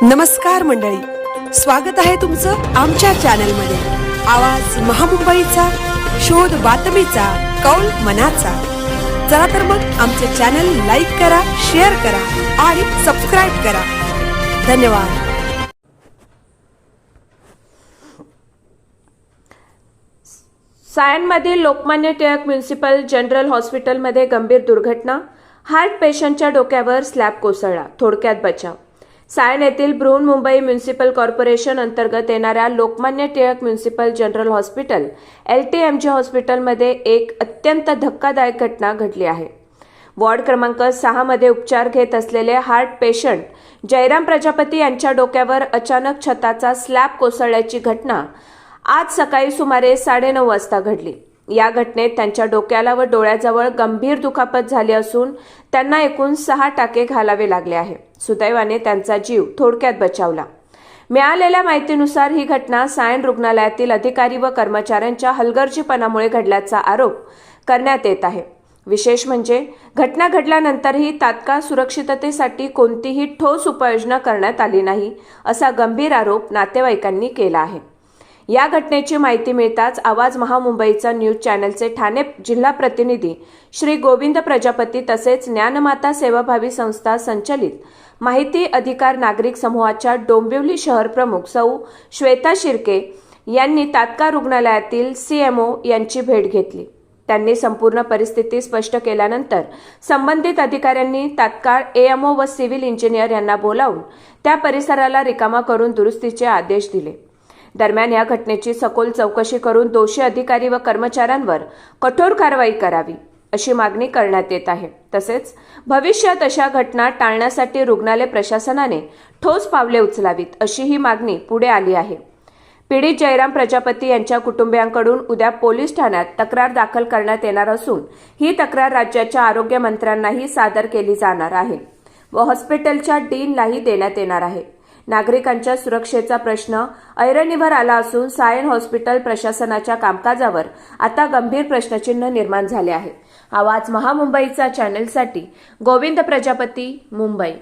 नमस्कार मंडळी, स्वागत आहे तुमचं आमच्या चॅनलमध्ये। आवाज महामुंबईचा, शोध बातमीचा, कौल मनाचा। चला तर मग आमचे चॅनल लाईक करा, शेअर करा आणि सबस्क्राइब करा। धन्यवाद। सायनमधील लोकमान्य टिळक म्युनिसिपल जनरल हॉस्पिटलमध्ये गंभीर दुर्घटना, हार्ट पेशंटच्या डोक्यावर स्लॅब कोसळला, थोडक्यात बचाव। सायन येथील बृहन्मुंबई म्युनिसिपल कॉर्पोरेशन अंतर्गत येणाऱ्या Lokmanya Tilak municipal general hospital LTMJ हॉस्पिटलमध्ये एक अत्यंत धक्कादायक घटना घडली आहे। वॉर्ड क्रमांक 6 मध्ये उपचार घेत असलेले हार्ट पेशंट जयराम प्रजापती यांच्या डोक्यावर अचानक छताचा स्लॅब कोसळल्याची घटना आज सकाळी सुमारे 9:30 वाजता घडली। या घटनेत त्यांच्या डोक्याला व डोळ्याजवळ गंभीर दुखापत झाली असून त्यांना एकूण 6 टाके घालावे लागले आहे। सुदैवाने त्यांचा जीव थोडक्यात बचावला। मिळालेल्या माहितीनुसार ही घटना सायन रुग्णालयातील अधिकारी व कर्मचाऱ्यांच्या हलगर्जीपणामुळे घडल्याचा आरोप करण्यात येत आहे। विशेष म्हणजे घटना घडल्यानंतरही तात्काळ सुरक्षिततेसाठी कोणतीही ठोस उपाययोजना करण्यात आली नाही, असा गंभीर आरोप नातेवाईकांनी केला आहे। या घटनेची माहिती मिळताच आवाज महामुंबईचा न्यूज चॅनलचे ठाणे जिल्हा प्रतिनिधी श्री गोविंद प्रजापती तसेच ज्ञानमाता सेवाभावी संस्था संचलित माहिती अधिकार नागरिक समूहाच्या डोंबिवली शहर प्रमुख सौ श्वेता शिर्के यांनी तात्काळ रुग्णालयातील CMO यांची भेट घेतली। त्यांनी संपूर्ण परिस्थिती स्पष्ट केल्यानंतर संबंधित अधिकाऱ्यांनी तात्काळ AMO व सिव्हिल इंजिनियर यांना बोलावून त्या परिसराला रिकामा करून दुरुस्तीचे आदेश दिले। दरम्यान या घटनेची सखोल चौकशी करून दोषी अधिकारी व कर्मचाऱ्यांवर कठोर कारवाई करावी अशी मागणी करण्यात येत आहे। तसेच भविष्यात अशा घटना टाळण्यासाठी रुग्णालय प्रशासनाने ठोस पावले उचलावीत अशी ही मागणी पुढे आली आहे। पीडित जयराम प्रजापती यांच्या कुटुंबियांकडून उद्या पोलीस ठाण्यात तक्रार दाखल करण्यात येणार असून ही तक्रार राज्याच्या आरोग्य मंत्र्यांनाही सादर केली जाणार आहे व हॉस्पिटलच्या डीनलाही देण्यात येणार आहे। नागरिकांच्या सुरक्षेचा प्रश्न ऐरणीवर आला असून सायन हॉस्पिटल प्रशासनाच्या कामकाजावर आता गंभीर प्रश्नचिन्ह निर्माण झाले आहे। आवाज महामुंबईचा चॅनलसाठी गोविंद प्रजापती, मुंबई।